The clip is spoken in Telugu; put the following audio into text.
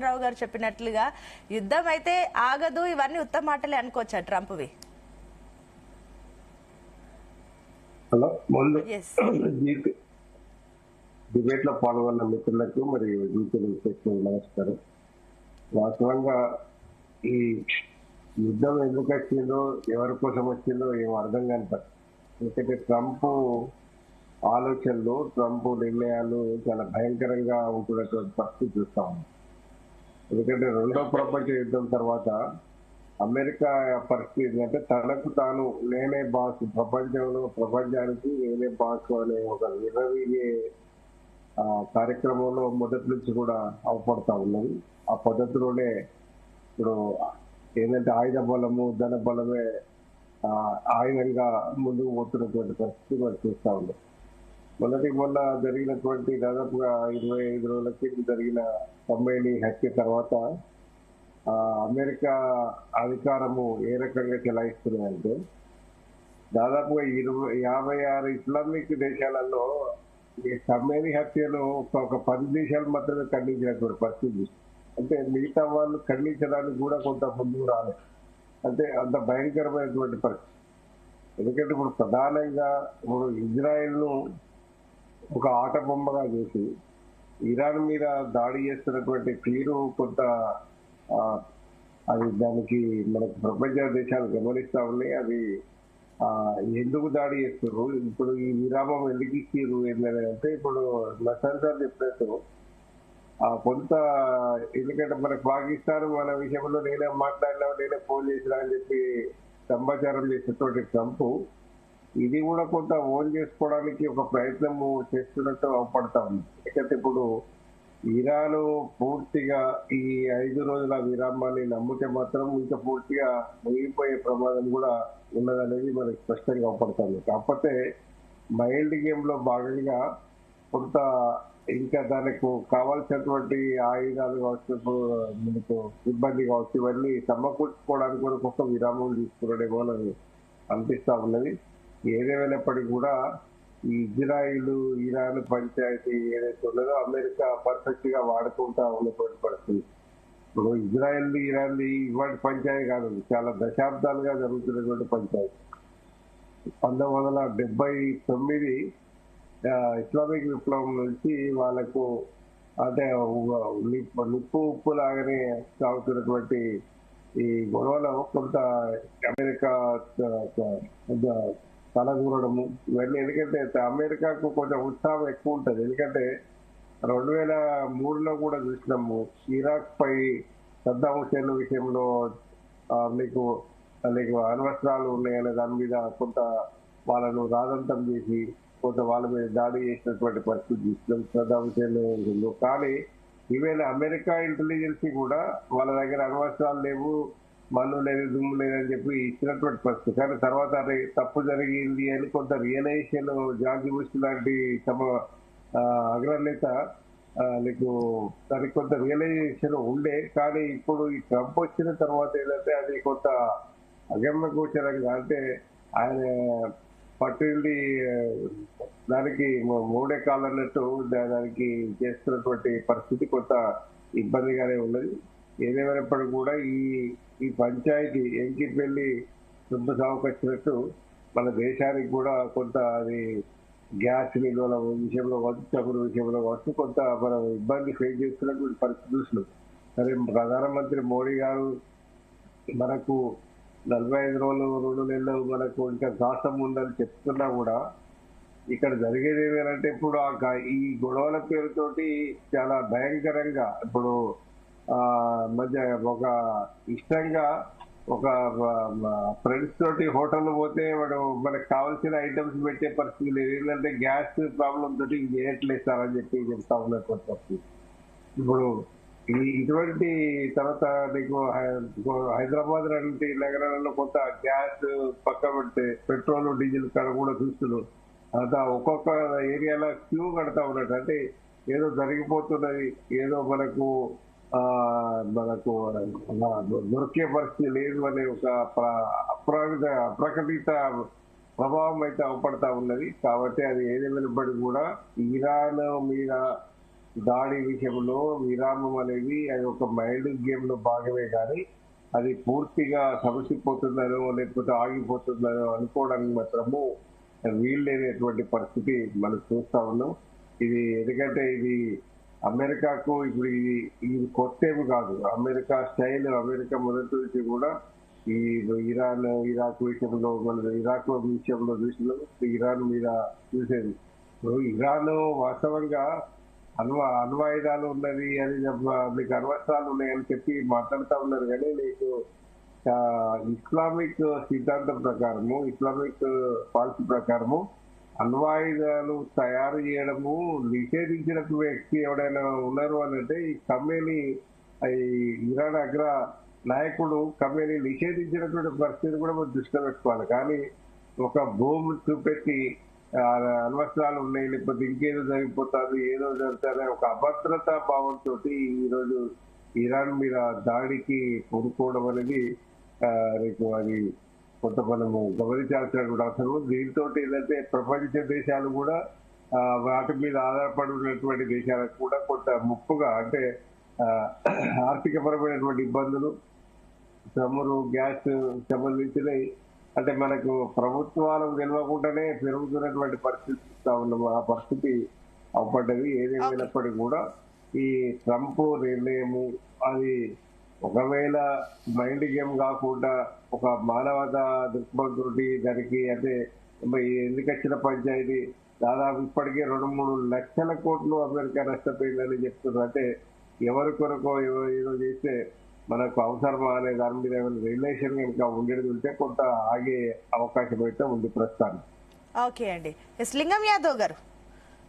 రావు గారు చెప్పినట్లుగా యుద్ధం అయితే ఆగదు, ఇవన్నీ ఉత్తమ మాటలే అనుకోవచ్చా ట్రంప్వి? హలో, ముందు ఎస్ డిబేట్ లో పాల్గొన్న మిత్రులకు మరియు నమస్కారం. వాస్తవంగా ఈ యుద్ధం ఎందుకు వచ్చిందో, ఎవరి కోసం వచ్చిందో ఏం అర్థం కాని పరిస్థితి. ఎందుకంటే ట్రంప్ ఆలోచనలు, ట్రంప్ నిర్ణయాలు చాలా భయంకరంగా ఉంటున్నటువంటి పరిస్థితి చూస్తా ఉన్నాం. ఎందుకంటే రెండో ప్రపంచ యుద్ధం తర్వాత అమెరికా పరిస్థితి ఏంటంటే తనకు తాను నేనే బాస్, ప్రపంచానికి నేనే బాస్ అనే ఒక విరవీగే కార్యక్రమంలో మొదటి నుంచి కూడా అవపడతా ఉన్నది. ఆ పద్ధతిలోనే ఇప్పుడు ఏంటంటే ఆయుధ బలము, ధన బలమే ఆయుధంగా ముందుకు పోతున్నటువంటి పరిస్థితి మనం చూస్తా ఉన్నాం. మొన్న జరిగినటువంటి దాదాపుగా 25 రోజుల కింద జరిగిన ఖమేనీ హత్య తర్వాత అమెరికా అధికారము ఏ రకంగా చెలాయిస్తున్నాయంటే దాదాపుగా 56 ఇస్లామిక్ దేశాలలో ఈ ఖమేనీ హత్యను ఒక 10 దేశాలు మాత్రమే ఖండించినటువంటి పరిస్థితి. అంటే మిగతా వాళ్ళు ఖండించడానికి కూడా కొంత ముందుకు రాలేదు. అంటే అంత భయంకరమైనటువంటి పరిస్థితి. ఎందుకంటే ఇప్పుడు ప్రధానంగా ఇప్పుడు ఇజ్రాయెల్ను ఒక ఆట బొమ్మగా చేసి ఇరాన్ మీద దాడి చేస్తున్నటువంటి తీరు కొంత అది దానికి మనకు ప్రపంచ దేశాలు గమనిస్తా ఉన్నాయి. అది ఎందుకు దాడి చేస్తున్నారు, ఇప్పుడు ఈ విరామం ఎందుకు ఇచ్చారు ఏంటంటే ఇప్పుడు నసన్ సార్ చెప్పినట్టు కొంత ఎందుకంటే మన పాకిస్తాన్ మన విషయంలో నేనే మాట్లాడినా, నేనే ఫోన్ చేసినా అని చెప్పి సమాచారం చేసినటువంటి ట్రంప్ ఇది కూడా కొంత ఓన్ చేసుకోవడానికి ఒక ప్రయత్నం చేస్తున్నట్టు అవపడతా ఉంది. ఎందుకంటే ఇప్పుడు ఇరాన్ పూర్తిగా ఈ 5 రోజుల విరామాన్ని నమ్మితే మాత్రం ఇంకా పూర్తిగా ముగిపోయే ప్రమాదం కూడా ఉన్నదనేది మనకి స్పష్టంగా అవపడుతుంది. కాకపోతే మైల్డ్ గేమ్ లో భాగంగా కొంత ఇంకా దానికి కావాల్సినటువంటి ఆయుధాలు కావచ్చు, మనకు ఇబ్బంది కావచ్చు, ఇవన్నీ సమకూర్చుకోవడానికి కూడా ఒక విరామం తీసుకున్నాడేమో అని అనిపిస్తా ఉన్నది. ఏదేమైనప్పటికీ కూడా ఈ ఇజ్రాయిల్ ఇరాన్ పంచాయతీ ఏదైతే ఉన్నదో అమెరికా పర్ఫెక్ట్ గా వాడుకుంటా ఉన్నటువంటి పరిస్థితి. ఇప్పుడు ఇజ్రాయిల్ ఇరాన్ ఇవాటి పంచాయతీ కాదు, చాలా దశాబ్దాలుగా జరుగుతున్నటువంటి పంచాయతీ. 1979 ఇస్లామిక్ విప్లవం నుంచి వాళ్ళకు అంటే నిప్పు ఉప్పు లాగానే సాగుతున్నటువంటి ఈ గొడవలో కొంత అమెరికా తలగూరడము ఇవన్నీ. ఎందుకంటే అమెరికాకు కొంచెం ఉత్సాహం ఎక్కువ ఉంటుంది. ఎందుకంటే 2003లో కూడా చూసినాము ఇరాక్ పై సద్దాం హుసేన్ విషయంలో మీకు అణ్వస్త్రాలు ఉన్నాయనే దాని మీద కొంత వాళ్ళను రాదంతం చేసి కొంత వాళ్ళ మీద దాడి చేసినటువంటి పరిస్థితి చూసినాం సద్దాం హుసేన్. కానీ ఈవేళ అమెరికా ఇంటెలిజెన్స్ కూడా వాళ్ళ దగ్గర అణ్వస్త్రాలు లేవు, మన్ను లేదు, దుమ్ము లేదని చెప్పి ఇచ్చినటువంటి పరిస్థితి. కానీ తర్వాత అది తప్పు జరిగింది అని కొంత రియలైజేషన్ జార్జ్ బుష్ లాంటి తమ అగ్రనేత నీకు దానికి కొంత రియలైజేషన్ ఉండే. కానీ ఇప్పుడు ఈ ట్రంప్ వచ్చిన తర్వాత ఏంటంటే అది కొంత అగమ్య గోచరంగా, అంటే ఆయన పట్టింది దానికి మూడే కాలన్నట్టు దానికి చేస్తున్నటువంటి పరిస్థితి కొంత ఇబ్బందిగానే ఉన్నది. ఏదేమైనప్పటికీ కూడా ఈ పంచాయతీ ఎంకిపెళ్లి శుద్ధ సాగుకొచ్చినట్టు మన దేశానికి కూడా కొంత అది గ్యాస్ నిల్వల విషయంలో కావచ్చు, చమురు విషయంలో కావచ్చు కొంత మనం ఇబ్బంది ఫేస్ చేస్తున్నటువంటి పరిస్థితి చూసినాం. సరే, ప్రధానమంత్రి మోడీ గారు మనకు 45 రోజులు 2 నెలలు మనకు ఇంకా శాసం ఉందని చెప్తున్నా కూడా ఇక్కడ జరిగేది ఏమంటే ఇప్పుడు ఈ గొడవల పేరుతోటి చాలా భయంకరంగా ఇప్పుడు మధ్య ఒక ఇష్టంగా ఒక ఫ్రెండ్స్ తోటి హోటల్ పోతే వాడు మనకు కావాల్సిన ఐటమ్స్ పెట్టే పరిస్థితి లేదు. ఏంటంటే గ్యాస్ ప్రాబ్లం తోటి చేయట్లేదు సార్ అని చెప్పి చెప్తా ఉన్నటువంటి పరిస్థితి. ఇప్పుడు ఇటువంటి తర్వాత నీకు హైదరాబాద్ లాంటి నగరాలలో కొంత గ్యాస్ పక్క పెడితే పెట్రోల్ డీజిల్ కాడ కూడా చూస్తున్నాం. అంతా ఒక్కొక్క ఏరియాలో క్యూ కడతా ఉన్నట్టు, అంటే ఏదో జరిగిపోతున్నది, ఏదో మనకు దొరికే పరిస్థితి లేదు అనే ఒక అప్రకటిత ప్రభావం అయితే అవపడతా ఉన్నది. కాబట్టి అది ఏదేమైనప్పటికీ కూడా ఇరాన్ మీద దాడి విషయంలో విరామం అనేది అది ఒక మైండ్ గేమ్ లో భాగమే కానీ అది పూర్తిగా సమసిపోతుందనో లేకపోతే ఆగిపోతుందనో అనుకోవడానికి మాత్రము వీల్లేనటువంటి పరిస్థితి మనం చూస్తా ఉన్నాం. ఇది ఎందుకంటే ఇది అమెరికాకు ఇప్పుడు ఇది కొత్త ఏమి కాదు. అమెరికా స్టైల్, అమెరికా మొదటి నుంచి కూడా ఈ ఇరాన్ ఇరాక్ విషయంలో మన ఇరాక్ విషయంలో చూసినాం, ఇరాన్ మీద చూసేది. ఇప్పుడు ఇరాన్ వాస్తవంగా అణ్వాయుధాలు ఉన్నది అని మీకు అణ్వస్త్రాలు ఉన్నాయని చెప్పి మాట్లాడుతూ ఉన్నారు. కానీ నీకు ఇస్లామిక్ సిద్ధాంతం ప్రకారము, ఇస్లామిక్ పాలసీ ప్రకారము అణ్వాయుధాలు తయారు చేయడము నిషేధించిన వ్యక్తి ఎవడైనా ఉన్నారు అని అంటే ఈ ఖమేనీ, ఈ ఇరాన్ అగ్ర నాయకుడు ఖమేనీ నిషేధించినటువంటి పరిస్థితి కూడా మనం దృష్టిలో పెట్టుకోవాలి. కానీ ఒక భూమి చూపెట్టి అణ్వస్త్రాలు ఉన్నాయి లేకపోతే ఇంకేదో జరిగిపోతుంది, ఏదో జరుగుతుంది ఒక అభద్రతా భావంతో ఈరోజు ఇరాన్ మీద దాడికి కొనుక్కోవడం అనేది రేపు అది కొంత మనము గమనించాల్సినటువంటి అవసరం. దీంతో ఏంటంటే ప్రపంచ దేశాలు కూడా వాటి మీద ఆధారపడి ఉన్నటువంటి దేశాలకు కూడా కొంత ముప్పుగా, అంటే ఆర్థికపరమైనటువంటి ఇబ్బందులు, చమురు, గ్యాస్ సంబంధించినవి, అంటే మనకు ప్రభుత్వాలకు తెలియకుండానే పెరుగుతున్నటువంటి పరిస్థితి ఇస్తా ఉన్నాము. ఆ పరిస్థితి అవపడ్డది. ఏదేమైనప్పటికీ కూడా ఈ ట్రంప్ నిర్ణయము అది ఒకవేళ మైండ్ గేమ్ కాకుండా ఒక మానవతా దృక్పథంతో దానికి అంటే ఎందుకు వచ్చిన పంచాయతీ దాదాపు ఇప్పటికే 2-3 లక్షల కోట్లు అమెరికా నష్టపోయిందని చెప్తున్నారు. అంటే ఎవరి కొరకో ఏదో చేస్తే మనకు అవసరమా అనే దాని మీద ఏమైనా రిలేషన్ కనుక ఉండేది ఉంటే కొంత ఆగే అవకాశం అయితే ఉంది ప్రస్తుతానికి. ఓకే అండి. ఎస్ లింగం యాదవ్ గారు.